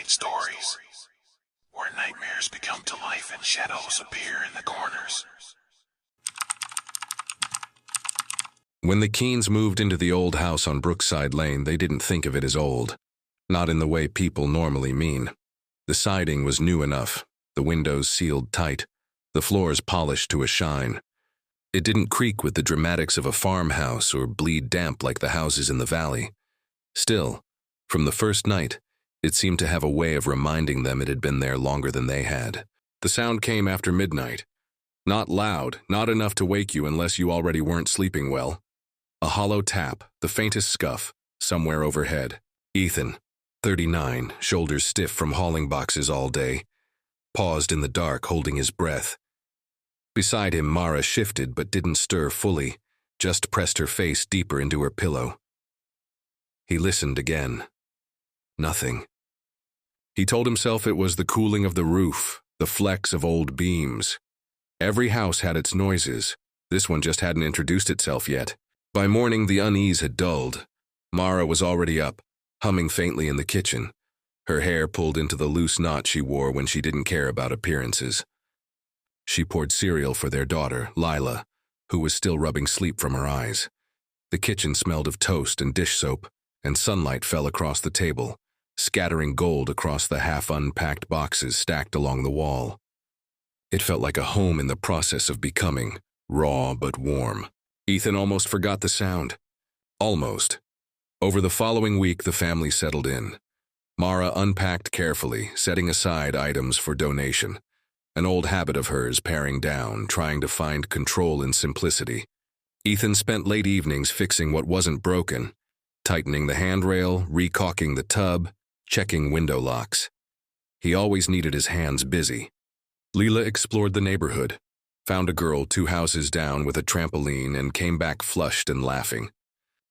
night stories, where nightmares become to life and shadows appear in the corners. When the Keens moved into the old house on Brookside Lane, they didn't think of it as old. Not in the way people normally mean. The siding was new enough, the windows sealed tight, the floors polished to a shine. It didn't creak with the dramatics of a farmhouse or bleed damp like the houses in the valley. Still, from the first night, it seemed to have a way of reminding them it had been there longer than they had. The sound came after midnight. Not loud, not enough to wake you unless you already weren't sleeping well. A hollow tap, the faintest scuff, somewhere overhead. Ethan, 39, shoulders stiff from hauling boxes all day, paused in the dark, holding his breath. Beside him, Mara shifted but didn't stir fully, just pressed her face deeper into her pillow. He listened again. Nothing. He told himself it was the cooling of the roof, the flecks of old beams. Every house had its noises. This one just hadn't introduced itself yet. By morning, the unease had dulled. Mara was already up, humming faintly in the kitchen, her hair pulled into the loose knot she wore when she didn't care about appearances. She poured cereal for their daughter, Lila, who was still rubbing sleep from her eyes. The kitchen smelled of toast and dish soap, and sunlight fell across the table, scattering gold across the half-unpacked boxes stacked along the wall. It felt like a home in the process of becoming, raw but warm. Ethan almost forgot the sound. Almost. Over the following week, the family settled in. Mara unpacked carefully, setting aside items for donation. An old habit of hers, paring down, trying to find control in simplicity. Ethan spent late evenings fixing what wasn't broken, tightening the handrail, recaulking the tub, checking window locks. He always needed his hands busy. Leela explored the neighborhood, found a girl 2 houses down with a trampoline, and came back flushed and laughing.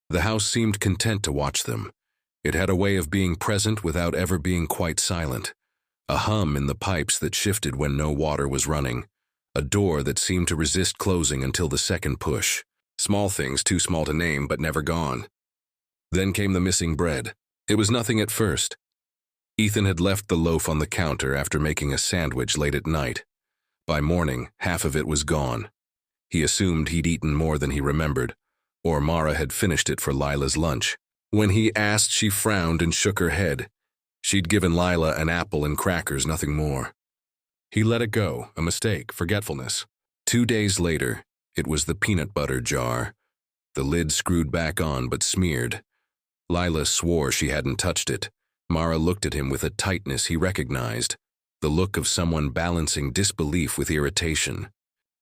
The house seemed content to watch them. It had a way of being present without ever being quite silent. A hum in the pipes that shifted when no water was running. A door that seemed to resist closing until the second push. Small things too small to name but never gone. Then came the missing bread. It was nothing at first. Ethan had left the loaf on the counter after making a sandwich late at night. By morning, half of it was gone. He assumed he'd eaten more than he remembered, or Mara had finished it for Lila's lunch. When he asked, she frowned and shook her head. She'd given Lila an apple and crackers, nothing more. He let it go, a mistake, forgetfulness. 2 days later, it was the peanut butter jar. The lid screwed back on but smeared. Lila swore she hadn't touched it. Mara looked at him with a tightness he recognized, the look of someone balancing disbelief with irritation.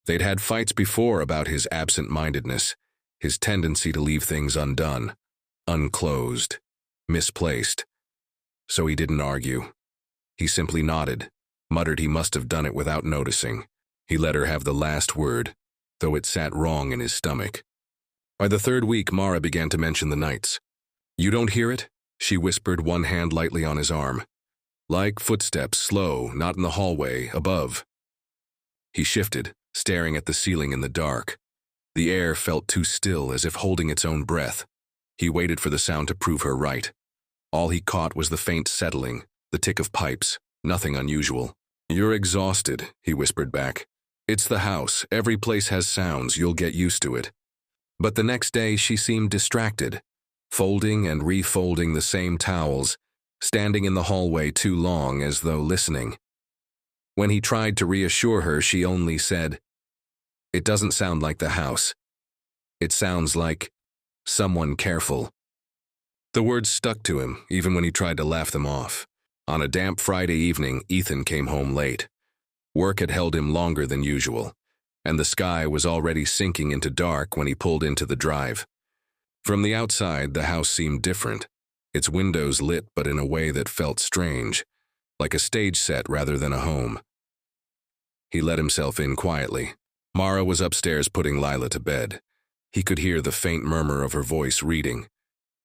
They'd had fights before about his absent-mindedness, his tendency to leave things undone, unclosed, misplaced. So he didn't argue. He simply nodded, muttered he must have done it without noticing. He let her have the last word, though it sat wrong in his stomach. By the 3rd week, Mara began to mention the nights. "You don't hear it?" she whispered, one hand lightly on his arm. Like footsteps, slow, not in the hallway, above. He shifted, staring at the ceiling in the dark. The air felt too still, as if holding its own breath. He waited for the sound to prove her right. All he caught was the faint settling, the tick of pipes, nothing unusual. "You're exhausted," he whispered back. "It's the house. Every place has sounds. You'll get used to it." But the next day she seemed distracted, folding and refolding the same towels, standing in the hallway too long as though listening. When he tried to reassure her, she only said, "It doesn't sound like the house. It sounds like someone careful." The words stuck to him, even when he tried to laugh them off. On a damp Friday evening, Ethan came home late. Work had held him longer than usual, and the sky was already sinking into dark when he pulled into the drive. From the outside, the house seemed different, its windows lit but in a way that felt strange, like a stage set rather than a home. He let himself in quietly. Mara was upstairs putting Lila to bed. He could hear the faint murmur of her voice reading.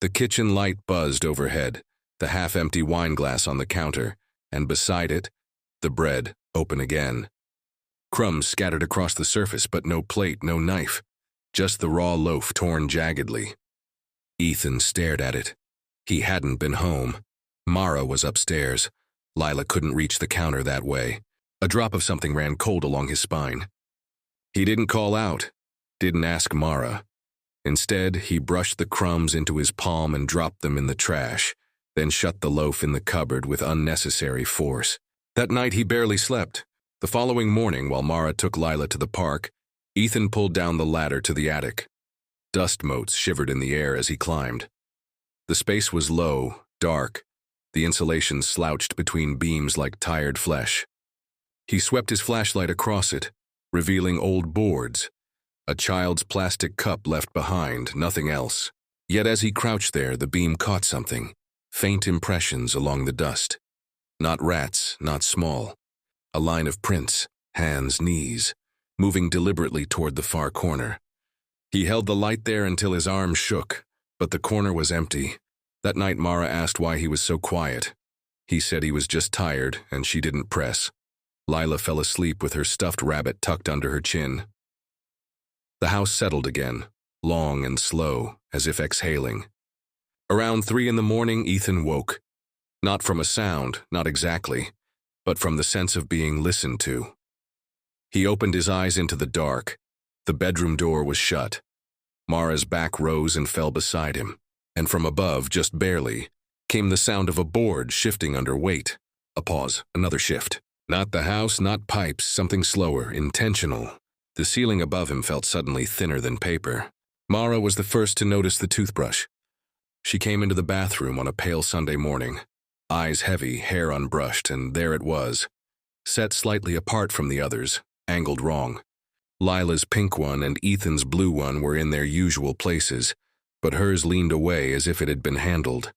The kitchen light buzzed overhead, the half-empty wine glass on the counter, and beside it, the bread, open again. Crumbs scattered across the surface, but no plate, no knife. Just the raw loaf torn jaggedly. Ethan stared at it. He hadn't been home. Mara was upstairs, Lila couldn't reach the counter that way. A drop of something ran cold along his spine. He didn't call out, didn't ask Mara. Instead, he brushed the crumbs into his palm and dropped them in the trash, then shut the loaf in the cupboard with unnecessary force. That night he barely slept. The following morning, while Mara took Lila to the park, Ethan pulled down the ladder to the attic. Dust motes shivered in the air as he climbed. The space was low, dark. The insulation slouched between beams like tired flesh. He swept his flashlight across it, revealing old boards. A child's plastic cup left behind, nothing else. Yet as he crouched there, the beam caught something. Faint impressions along the dust. Not rats, not small. A line of prints, hands, knees, moving deliberately toward the far corner. He held the light there until his arm shook, but the corner was empty. That night Mara asked why he was so quiet. He said he was just tired, and she didn't press. Lila fell asleep with her stuffed rabbit tucked under her chin. The house settled again, long and slow, as if exhaling. Around 3 a.m, Ethan woke. Not from a sound, not exactly, but from the sense of being listened to. He opened his eyes into the dark. The bedroom door was shut. Mara's back rose and fell beside him, and from above, just barely, came the sound of a board shifting under weight. A pause, another shift. Not the house, not pipes, something slower, intentional. The ceiling above him felt suddenly thinner than paper. Mara was the first to notice the toothbrush. She came into the bathroom on a pale Sunday morning, eyes heavy, hair unbrushed, and there it was, set slightly apart from the others, angled wrong. Lila's pink one and Ethan's blue one were in their usual places, but hers leaned away as if it had been handled.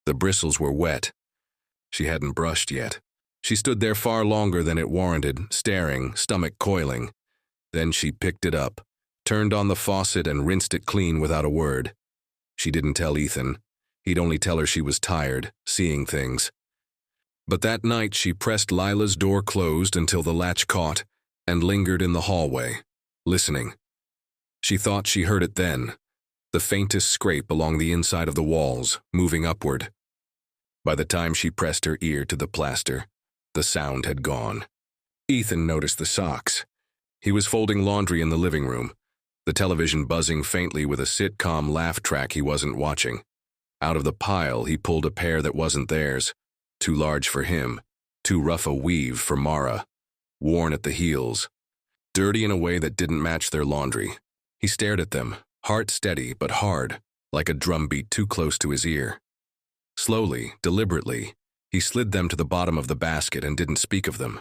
The bristles were wet. She hadn't brushed yet. She stood there far longer than it warranted, staring, stomach coiling. Then she picked it up, turned on the faucet and rinsed it clean without a word. She didn't tell Ethan. He'd only tell her she was tired, seeing things. But that night she pressed Lila's door closed until the latch caught and lingered in the hallway, listening. She thought she heard it then, the faintest scrape along the inside of the walls, moving upward. By the time she pressed her ear to the plaster, the sound had gone. Ethan noticed the socks. He was folding laundry in the living room, the television buzzing faintly with a sitcom laugh track he wasn't watching. Out of the pile, he pulled a pair that wasn't theirs, too large for him, too rough a weave for Mara, worn at the heels, dirty in a way that didn't match their laundry. He stared at them, heart steady but hard, like a drumbeat too close to his ear. Slowly, deliberately, he slid them to the bottom of the basket and didn't speak of them.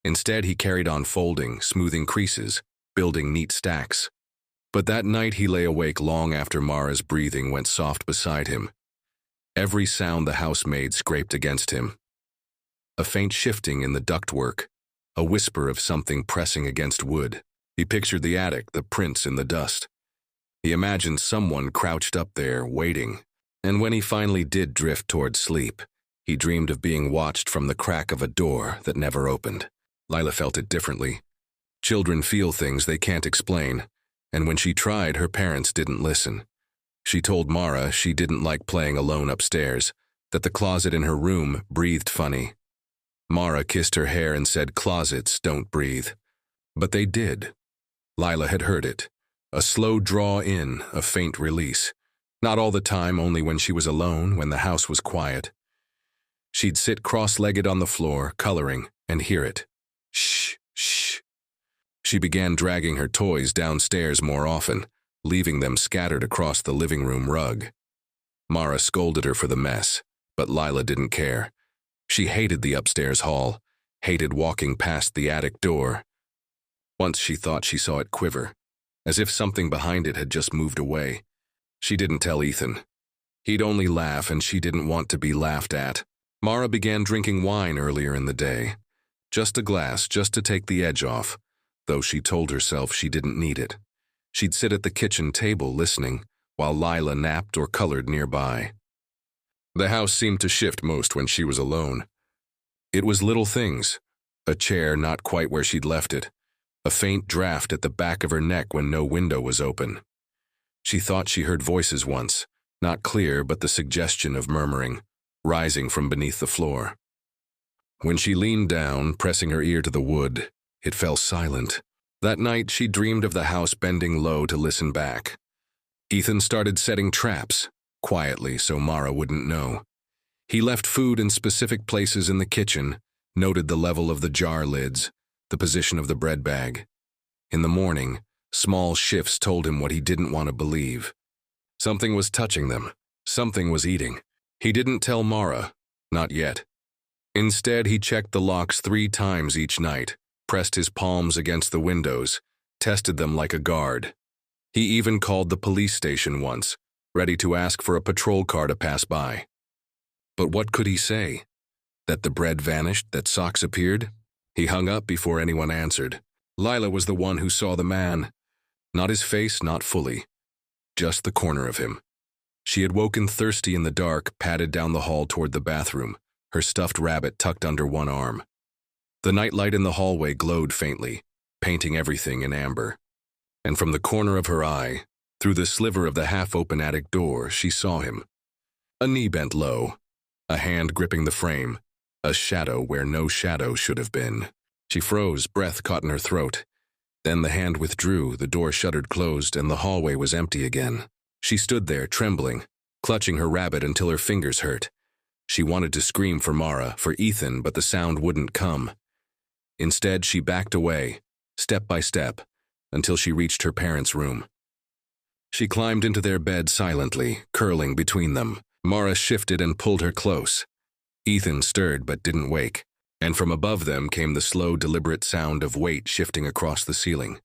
Instead, he carried on folding, smoothing creases, building neat stacks. But that night he lay awake long after Mara's breathing went soft beside him. Every sound the housemaid scraped against him. A faint shifting in the ductwork, a whisper of something pressing against wood. He pictured the attic, the prints in the dust. He imagined someone crouched up there, waiting. And when he finally did drift toward sleep, he dreamed of being watched from the crack of a door that never opened. Lila felt it differently. Children feel things they can't explain, and when she tried, her parents didn't listen. She told Mara she didn't like playing alone upstairs, that the closet in her room breathed funny. Mara kissed her hair and said closets don't breathe. But they did. Lila had heard it. A slow draw in, a faint release. Not all the time, only when she was alone, when the house was quiet. She'd sit cross-legged on the floor, coloring, and hear it. Shh, shh. She began dragging her toys downstairs more often, leaving them scattered across the living room rug. Mara scolded her for the mess, but Lila didn't care. She hated the upstairs hall, hated walking past the attic door. Once she thought she saw it quiver, as if something behind it had just moved away. She didn't tell Ethan. He'd only laugh, and she didn't want to be laughed at. Mara began drinking wine earlier in the day. Just a glass, just to take the edge off, though she told herself she didn't need it. She'd sit at the kitchen table listening, while Lila napped or colored nearby. The house seemed to shift most when she was alone. It was little things. A chair not quite where she'd left it. A faint draft at the back of her neck when no window was open. She thought she heard voices once, not clear but the suggestion of murmuring, rising from beneath the floor. When she leaned down, pressing her ear to the wood, it fell silent. That night, she dreamed of the house bending low to listen back. Ethan started setting traps, quietly so Mara wouldn't know. He left food in specific places in the kitchen, noted the level of the jar lids, the position of the bread bag. In the morning, small shifts told him what he didn't want to believe. Something was touching them. Something was eating. He didn't tell Mara, not yet. Instead, he checked the locks 3 times each night, pressed his palms against the windows, tested them like a guard. He even called the police station once, ready to ask for a patrol car to pass by. But what could he say? That the bread vanished, that socks appeared? He hung up before anyone answered. Lila was the one who saw the man. Not his face, not fully. Just the corner of him. She had woken thirsty in the dark, padded down the hall toward the bathroom, her stuffed rabbit tucked under one arm. The nightlight in the hallway glowed faintly, painting everything in amber. And from the corner of her eye, through the sliver of the half-open attic door, she saw him. A knee bent low, a hand gripping the frame, a shadow where no shadow should have been. She froze, breath caught in her throat. Then the hand withdrew, the door shuttered closed, and the hallway was empty again. She stood there, trembling, clutching her rabbit until her fingers hurt. She wanted to scream for Mara, for Ethan, but the sound wouldn't come. Instead, she backed away, step by step, until she reached her parents' room. She climbed into their bed silently, curling between them. Mara shifted and pulled her close. Ethan stirred but didn't wake, and from above them came the slow, deliberate sound of weight shifting across the ceiling.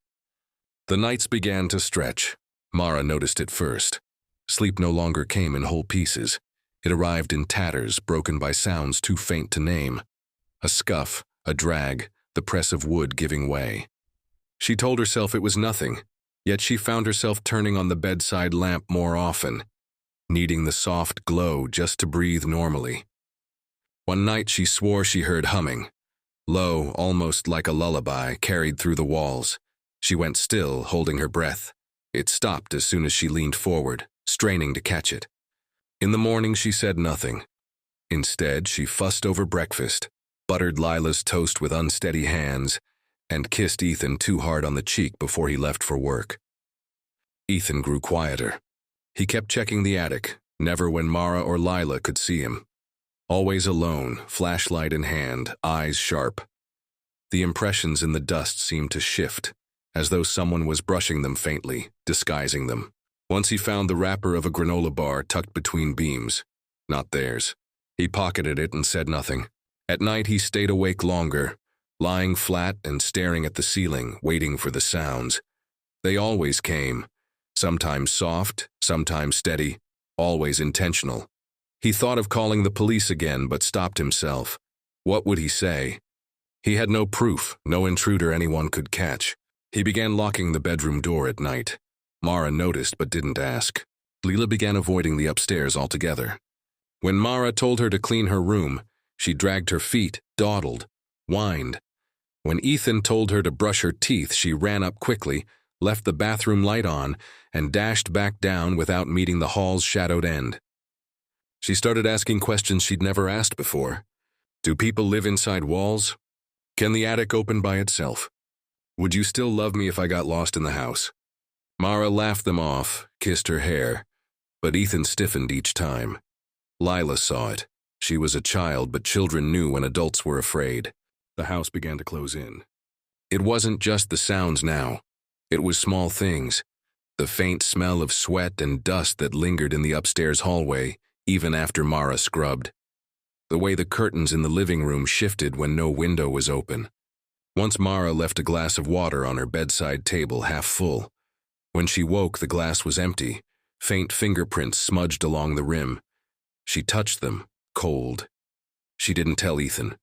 The nights began to stretch. Mara noticed it first. Sleep no longer came in whole pieces. It arrived in tatters, broken by sounds too faint to name. A scuff, a drag, the press of wood giving way. She told herself it was nothing, yet she found herself turning on the bedside lamp more often, needing the soft glow just to breathe normally. One night she swore she heard humming. Low, almost like a lullaby, carried through the walls. She went still, holding her breath. It stopped as soon as she leaned forward, straining to catch it. In the morning she said nothing. Instead, she fussed over breakfast, buttered Lila's toast with unsteady hands, and kissed Ethan too hard on the cheek before he left for work. Ethan grew quieter. He kept checking the attic, never when Mara or Lila could see him. Always alone, flashlight in hand, eyes sharp. The impressions in the dust seemed to shift, as though someone was brushing them faintly, disguising them. Once he found the wrapper of a granola bar tucked between beams. Not theirs. He pocketed it and said nothing. At night he stayed awake longer, lying flat and staring at the ceiling, waiting for the sounds. They always came, sometimes soft, sometimes steady, always intentional. He thought of calling the police again, but stopped himself. What would he say? He had no proof, no intruder anyone could catch. He began locking the bedroom door at night. Mara noticed but didn't ask. Lila began avoiding the upstairs altogether. When Mara told her to clean her room, she dragged her feet, dawdled, whined. When Ethan told her to brush her teeth, she ran up quickly, left the bathroom light on, and dashed back down without meeting the hall's shadowed end. She started asking questions she'd never asked before. Do people live inside walls? Can the attic open by itself? Would you still love me if I got lost in the house? Mara laughed them off, kissed her hair, but Ethan stiffened each time. Lila saw it. She was a child, but children knew when adults were afraid. The house began to close in. It wasn't just the sounds now. It was small things. The faint smell of sweat and dust that lingered in the upstairs hallway, even after Mara scrubbed. The way the curtains in the living room shifted when no window was open. Once Mara left a glass of water on her bedside table half full. When she woke, the glass was empty, faint fingerprints smudged along the rim. She touched them, cold. She didn't tell Ethan.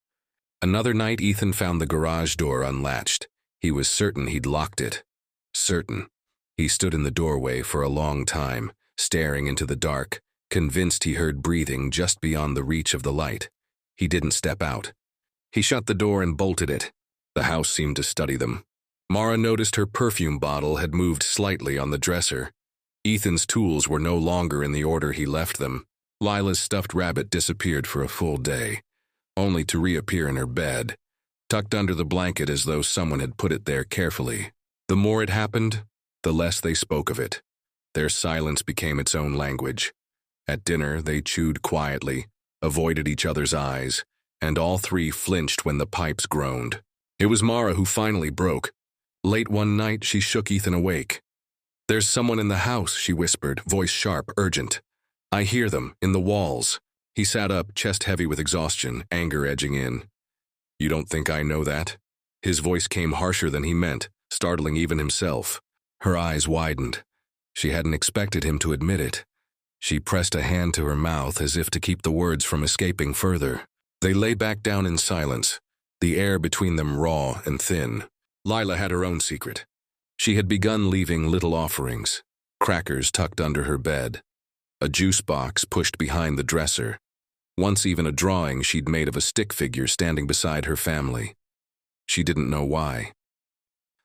Another night, Ethan found the garage door unlatched. He was certain he'd locked it. Certain. He stood in the doorway for a long time, staring into the dark, convinced he heard breathing just beyond the reach of the light. He didn't step out. He shut the door and bolted it. The house seemed to study them. Mara noticed her perfume bottle had moved slightly on the dresser. Ethan's tools were no longer in the order he left them. Lila's stuffed rabbit disappeared for a full day. only to reappear in her bed, tucked under the blanket as though someone had put it there carefully. The more it happened, the less they spoke of it. Their silence became its own language. At dinner, they chewed quietly, avoided each other's eyes, and all three flinched when the pipes groaned. It was Mara who finally broke. Late one night, she shook Ethan awake. "There's someone in the house," she whispered, voice sharp, urgent. "I hear them, in the walls." He sat up, chest heavy with exhaustion, anger edging in. "You don't think I know that?" His voice came harsher than he meant, startling even himself. Her eyes widened. She hadn't expected him to admit it. She pressed a hand to her mouth as if to keep the words from escaping further. They lay back down in silence, the air between them raw and thin. Lila had her own secret. She had begun leaving little offerings, crackers tucked under her bed, a juice box pushed behind the dresser, once even a drawing she'd made of a stick figure standing beside her family. She didn't know why.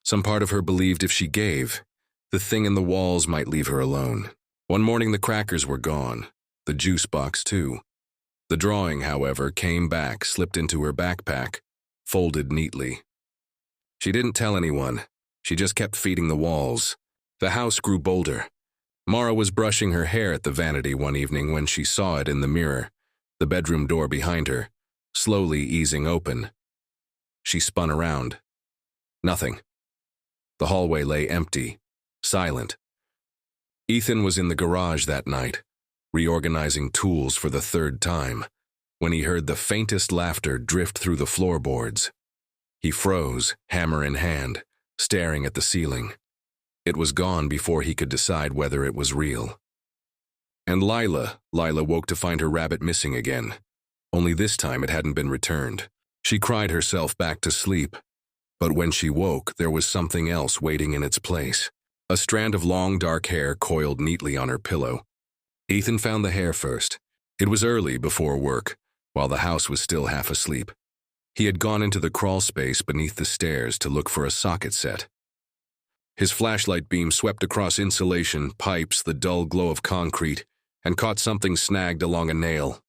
Some part of her believed if she gave, the thing in the walls might leave her alone. One morning the crackers were gone, the juice box too. The drawing, however, came back, slipped into her backpack, folded neatly. She didn't tell anyone. She just kept feeding the walls. The house grew bolder. Mara was brushing her hair at the vanity one evening when she saw it in the mirror, the bedroom door behind her, slowly easing open. She spun around. Nothing. The hallway lay empty, silent. Ethan was in the garage that night, reorganizing tools for the third time, when he heard the faintest laughter drift through the floorboards. He froze, hammer in hand, staring at the ceiling. It was gone before he could decide whether it was real. And Lila woke to find her rabbit missing again. Only this time it hadn't been returned. She cried herself back to sleep. But when she woke, there was something else waiting in its place. A strand of long, dark hair coiled neatly on her pillow. Ethan found the hair first. It was early before work, while the house was still half asleep. He had gone into the crawl space beneath the stairs to look for a socket set. His flashlight beam swept across insulation, pipes, the dull glow of concrete, and caught something snagged along a nail.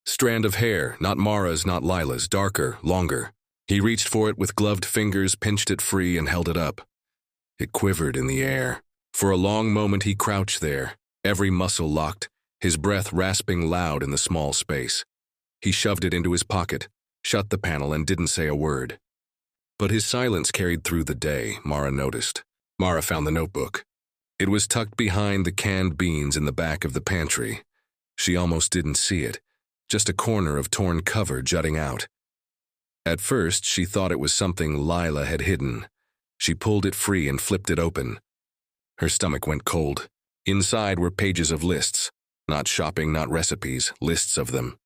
Strand of hair, not Mara's, not Lila's, darker, longer. He reached for it with gloved fingers, pinched it free, and held it up. It quivered in the air. For a long moment he crouched there, every muscle locked, his breath rasping loud in the small space. He shoved it into his pocket, shut the panel, and didn't say a word. But his silence carried through the day, Mara noticed. Mara found the notebook. It was tucked behind the canned beans in the back of the pantry. She almost didn't see it, just a corner of torn cover jutting out. At first, she thought it was something Lila had hidden. She pulled it free and flipped it open. Her stomach went cold. Inside were pages of lists. Not shopping, not recipes, lists of them.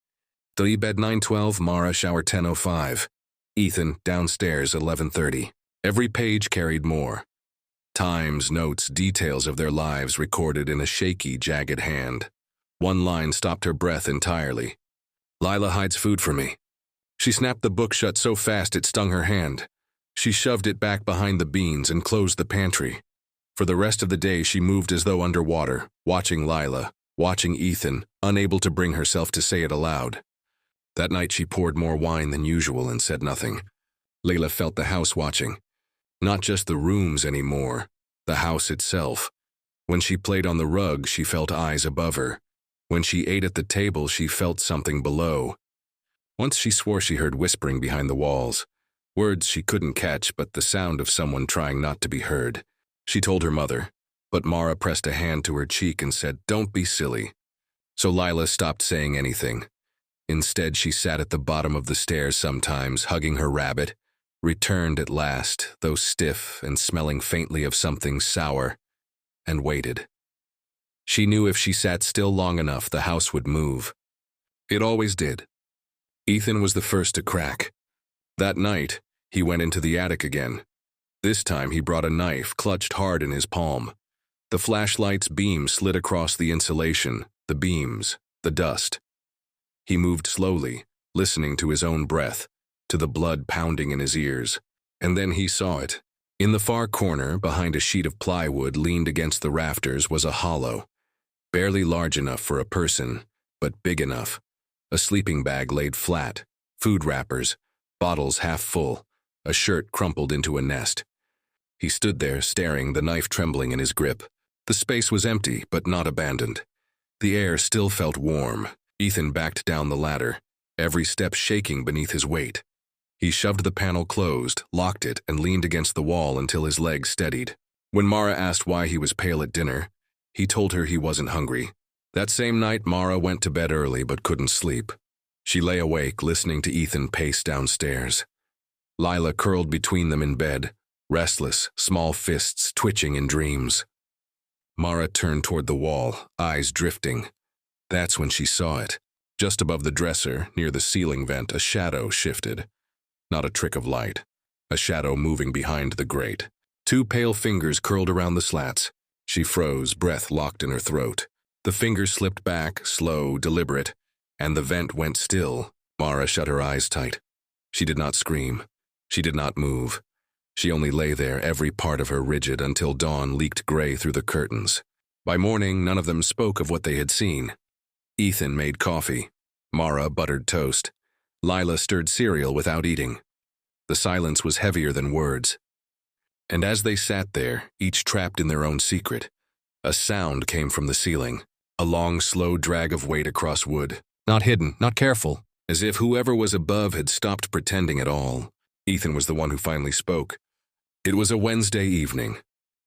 Three bed 9:12, Mara shower 10:05. Ethan downstairs 11:30. Every page carried more. Times, notes, details of their lives recorded in a shaky, jagged hand. One line stopped her breath entirely. "Lila hides food for me." She snapped the book shut so fast it stung her hand. She shoved it back behind the beans and closed the pantry. For the rest of the day she moved as though underwater, watching Lila, watching Ethan, unable to bring herself to say it aloud. That night she poured more wine than usual and said nothing. Layla felt the house watching. Not just the rooms anymore, the house itself. When she played on the rug, she felt eyes above her. When she ate at the table, she felt something below. Once she swore she heard whispering behind the walls. Words she couldn't catch, but the sound of someone trying not to be heard. She told her mother, but Mara pressed a hand to her cheek and said, "Don't be silly." So Lila stopped saying anything. Instead, she sat at the bottom of the stairs sometimes, hugging her rabbit, returned at last, though stiff and smelling faintly of something sour, and waited. She knew if she sat still long enough, the house would move. It always did. Ethan was the first to crack. That night, he went into the attic again. This time he brought a knife clutched hard in his palm. The flashlight's beam slid across the insulation, the beams, the dust. He moved slowly, listening to his own breath, to the blood pounding in his ears. And then he saw it. In the far corner, behind a sheet of plywood leaned against the rafters, was a hollow. Barely large enough for a person, but big enough. A sleeping bag laid flat, food wrappers, bottles half full, a shirt crumpled into a nest. He stood there, staring, the knife trembling in his grip. The space was empty, but not abandoned. The air still felt warm. Ethan backed down the ladder, every step shaking beneath his weight. He shoved the panel closed, locked it, and leaned against the wall until his legs steadied. When Mara asked why he was pale at dinner, he told her he wasn't hungry. That same night, Mara went to bed early but couldn't sleep. She lay awake, listening to Ethan pace downstairs. Lila curled between them in bed, restless, small fists twitching in dreams. Mara turned toward the wall, eyes drifting. That's when she saw it. Just above the dresser, near the ceiling vent, a shadow shifted. Not a trick of light. A shadow moving behind the grate. 2 pale fingers curled around the slats. She froze, breath locked in her throat. The fingers slipped back, slow, deliberate, and the vent went still. Mara shut her eyes tight. She did not scream. She did not move. She only lay there, every part of her rigid, until dawn leaked gray through the curtains. By morning, none of them spoke of what they had seen. Ethan made coffee. Mara buttered toast. Lila stirred cereal without eating. The silence was heavier than words. And as they sat there, each trapped in their own secret, a sound came from the ceiling. A long, slow drag of weight across wood. Not hidden, not careful. As if whoever was above had stopped pretending at all. Ethan was the one who finally spoke. It was a Wednesday evening,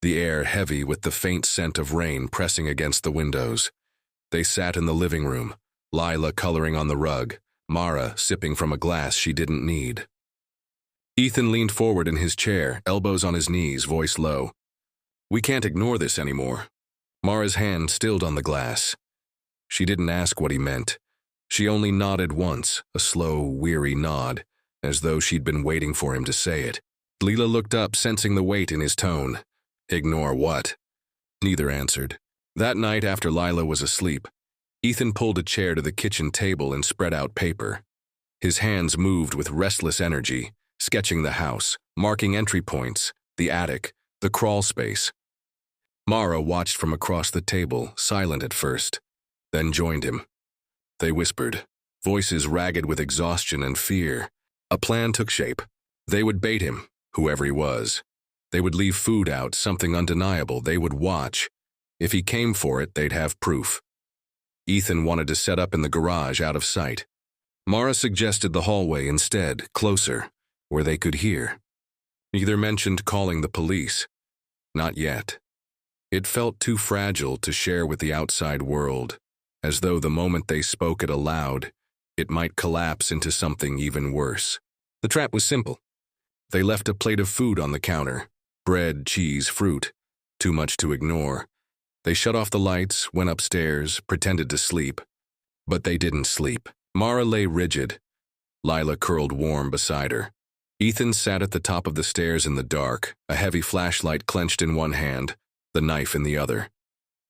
the air heavy with the faint scent of rain pressing against the windows. They sat in the living room, Lila coloring on the rug, Mara sipping from a glass she didn't need. Ethan leaned forward in his chair, elbows on his knees, voice low. "We can't ignore this anymore." Mara's hand stilled on the glass. She didn't ask what he meant. She only nodded once, a slow, weary nod, as though she'd been waiting for him to say it. Lila looked up, sensing the weight in his tone. Ignore what? Neither answered. That night, after Lila was asleep, Ethan pulled a chair to the kitchen table and spread out paper. His hands moved with restless energy, sketching the house, marking entry points, the attic, the crawl space. Mara watched from across the table, silent at first, then joined him. They whispered, voices ragged with exhaustion and fear. A plan took shape. They would bait him, whoever he was. They would leave food out, something undeniable. They would watch. If he came for it, they'd have proof. Ethan wanted to set up in the garage out of sight. Mara suggested the hallway instead, closer, where they could hear. Neither mentioned calling the police. Not yet. It felt too fragile to share with the outside world, as though the moment they spoke it aloud, it might collapse into something even worse. The trap was simple. They left a plate of food on the counter. Bread, cheese, fruit. Too much to ignore. They shut off the lights, went upstairs, pretended to sleep. But they didn't sleep. Mara lay rigid. Lila curled warm beside her. Ethan sat at the top of the stairs in the dark, a heavy flashlight clenched in one hand, the knife in the other.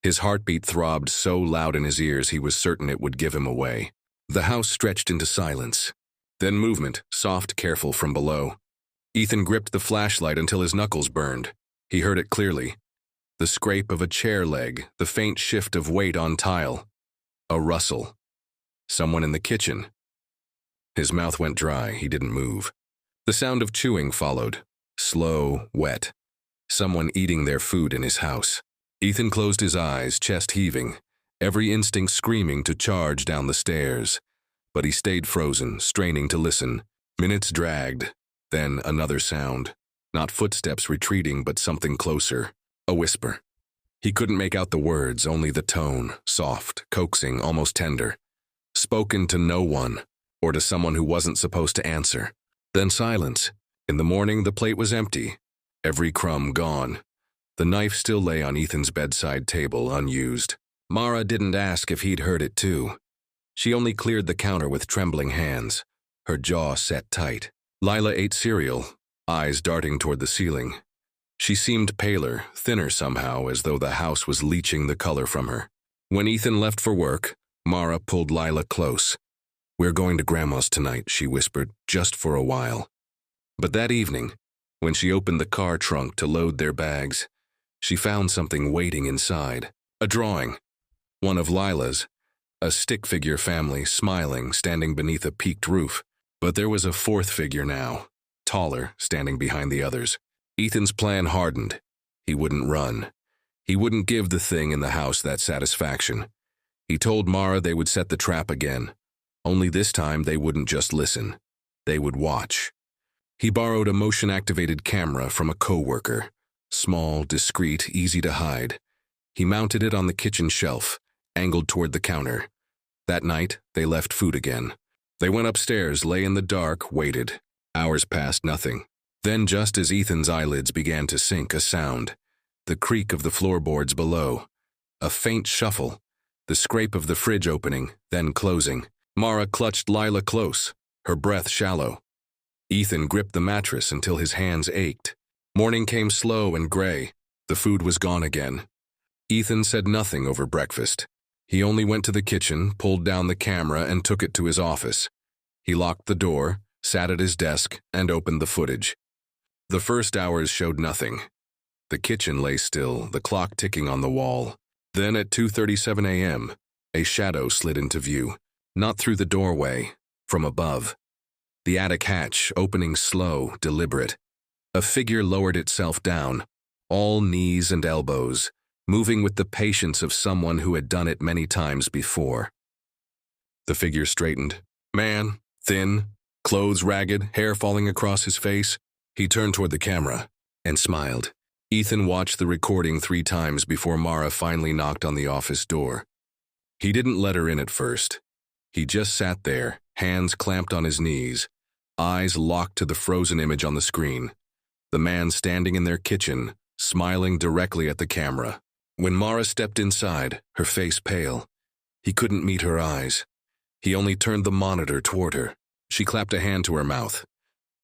His heartbeat throbbed so loud in his ears he was certain it would give him away. The house stretched into silence. Then movement, soft, careful, from below. Ethan gripped the flashlight until his knuckles burned. He heard it clearly. The scrape of a chair leg, the faint shift of weight on tile. A rustle. Someone in the kitchen. His mouth went dry, he didn't move. The sound of chewing followed. Slow, wet. Someone eating their food in his house. Ethan closed his eyes, chest heaving, every instinct screaming to charge down the stairs. But he stayed frozen, straining to listen. Minutes dragged. Then another sound. Not footsteps retreating, but something closer. A whisper. He couldn't make out the words, only the tone, soft, coaxing, almost tender. Spoken to no one, or to someone who wasn't supposed to answer. Then silence. In the morning, the plate was empty. Every crumb gone. The knife still lay on Ethan's bedside table, unused. Mara didn't ask if he'd heard it too. She only cleared the counter with trembling hands, her jaw set tight. Lila ate cereal, eyes darting toward the ceiling. She seemed paler, thinner somehow, as though the house was leaching the color from her. When Ethan left for work, Mara pulled Lila close. "We're going to Grandma's tonight," she whispered, "just for a while." But that evening, when she opened the car trunk to load their bags, she found something waiting inside. A drawing. One of Lila's. A stick figure family, smiling, standing beneath a peaked roof. But there was a fourth figure now, taller, standing behind the others. Ethan's plan hardened. He wouldn't run. He wouldn't give the thing in the house that satisfaction. He told Mara they would set the trap again. Only this time they wouldn't just listen. They would watch. He borrowed a motion-activated camera from a coworker. Small, discreet, easy to hide. He mounted it on the kitchen shelf, angled toward the counter. That night, they left food again. They went upstairs, lay in the dark, waited. Hours passed, nothing. Then, just as Ethan's eyelids began to sink, a sound. The creak of the floorboards below. A faint shuffle. The scrape of the fridge opening, then closing. Mara clutched Lila close, her breath shallow. Ethan gripped the mattress until his hands ached. Morning came slow and gray. The food was gone again. Ethan said nothing over breakfast. He only went to the kitchen, pulled down the camera, and took it to his office. He locked the door, sat at his desk, and opened the footage. The first hours showed nothing. The kitchen lay still, the clock ticking on the wall. Then at 2:37 a.m., a shadow slid into view. Not through the doorway, from above. The attic hatch, opening slow, deliberate. A figure lowered itself down, all knees and elbows, moving with the patience of someone who had done it many times before. The figure straightened. Man, thin, clothes ragged, hair falling across his face. He turned toward the camera and smiled. Ethan watched the recording 3 times before Mara finally knocked on the office door. He didn't let her in at first. He just sat there, hands clamped on his knees, eyes locked to the frozen image on the screen. The man standing in their kitchen, smiling directly at the camera. When Mara stepped inside, her face pale, he couldn't meet her eyes. He only turned the monitor toward her. She clapped a hand to her mouth.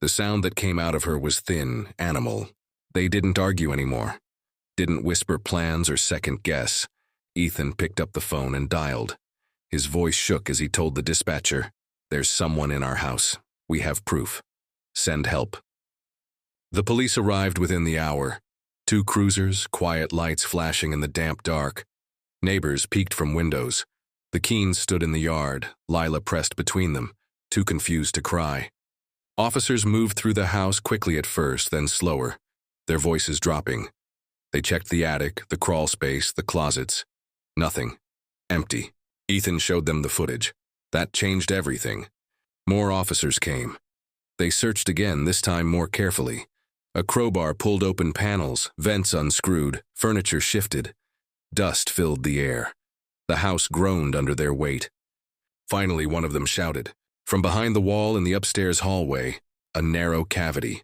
The sound that came out of her was thin, animal. They didn't argue anymore. Didn't whisper plans or second guess. Ethan picked up the phone and dialed. His voice shook as he told the dispatcher, "There's someone in our house. We have proof. Send help." The police arrived within the hour. 2 cruisers, quiet lights flashing in the damp dark. Neighbors peeked from windows. The Keens stood in the yard, Lila pressed between them, too confused to cry. Officers moved through the house quickly at first, then slower, their voices dropping. They checked the attic, the crawl space, the closets. Nothing. Empty. Ethan showed them the footage. That changed everything. More officers came. They searched again, this time more carefully. A crowbar pulled open panels, vents unscrewed, furniture shifted. Dust filled the air. The house groaned under their weight. Finally, one of them shouted. From behind the wall in the upstairs hallway, a narrow cavity.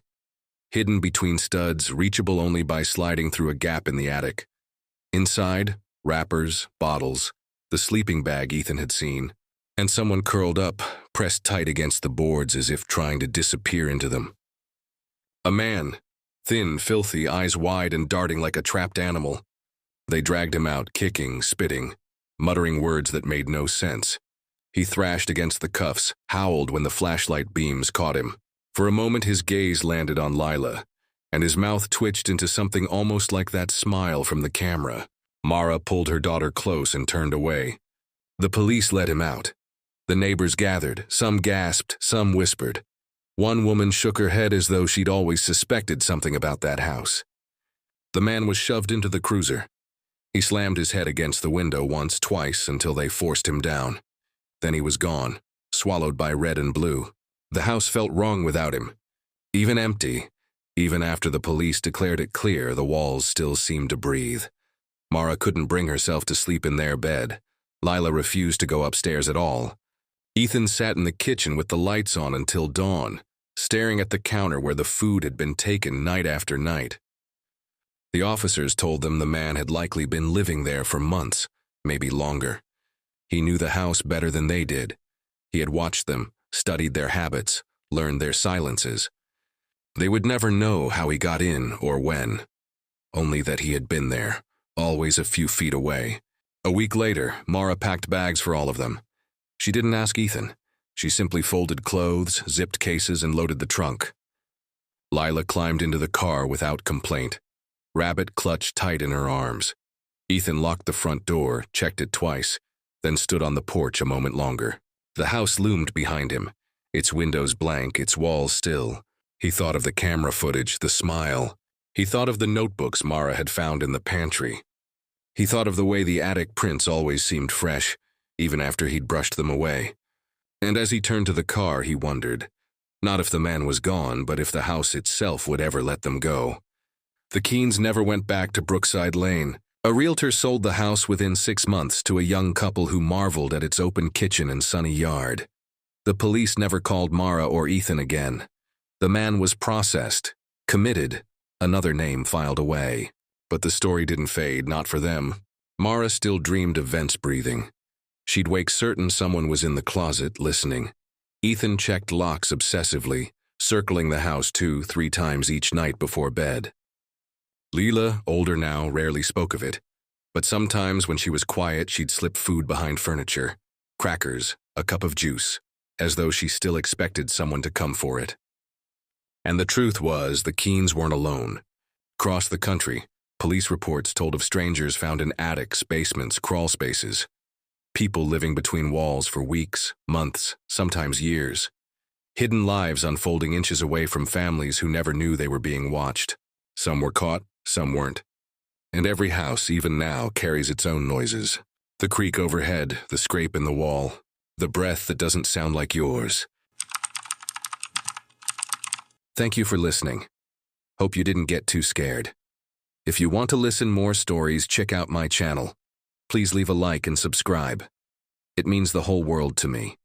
Hidden between studs, reachable only by sliding through a gap in the attic. Inside, wrappers, bottles, the sleeping bag Ethan had seen, and someone curled up, pressed tight against the boards as if trying to disappear into them. A man, thin, filthy, eyes wide and darting like a trapped animal. They dragged him out, kicking, spitting, muttering words that made no sense. He thrashed against the cuffs, howled when the flashlight beams caught him. For a moment his gaze landed on Lila, and his mouth twitched into something almost like that smile from the camera. Mara pulled her daughter close and turned away. The police let him out. The neighbors gathered, some gasped, some whispered. One woman shook her head as though she'd always suspected something about that house. The man was shoved into the cruiser. He slammed his head against the window once, twice, until they forced him down. Then he was gone, swallowed by red and blue. The house felt wrong without him. Even empty, even after the police declared it clear, the walls still seemed to breathe. Mara couldn't bring herself to sleep in their bed. Lila refused to go upstairs at all. Ethan sat in the kitchen with the lights on until dawn, staring at the counter where the food had been taken night after night. The officers told them the man had likely been living there for months, maybe longer. He knew the house better than they did. He had watched them, studied their habits, learned their silences. They would never know how he got in or when, only that he had been there, always a few feet away. A week later, Mara packed bags for all of them. She didn't ask Ethan. She simply folded clothes, zipped cases, and loaded the trunk. Lila climbed into the car without complaint. Rabbit clutched tight in her arms. Ethan locked the front door, checked it twice, then stood on the porch a moment longer. The house loomed behind him, Its windows blank, its walls still. He thought of the camera footage, the smile. He thought of the notebooks Mara had found in the pantry. He thought of the way the attic prints always seemed fresh, even after he'd brushed them away. And as he turned to the car, he wondered, not if the man was gone, but if the house itself would ever let them go. The Keens never went back to Brookside Lane. A realtor sold the house within 6 months to a young couple who marveled at its open kitchen and sunny yard. The police never called Mara or Ethan again. The man was processed, committed, another name filed away. But the story didn't fade, not for them. Mara still dreamed of vents breathing. She'd wake certain someone was in the closet, listening. Ethan checked locks obsessively, circling the house 2-3 times each night before bed. Leela, older now, rarely spoke of it, but sometimes when she was quiet, she'd slip food behind furniture, crackers, a cup of juice, as though she still expected someone to come for it. And the truth was, the Keens weren't alone. Across the country, police reports told of strangers found in attics, basements, crawl spaces. People living between walls for weeks, months, sometimes years. Hidden lives unfolding inches away from families who never knew they were being watched. Some were caught, some weren't. And every house, even now, carries its own noises. The creak overhead, the scrape in the wall, the breath that doesn't sound like yours. Thank you for listening. Hope you didn't get too scared. If you want to listen more stories, check out my channel. Please leave a like and subscribe. It means the whole world to me.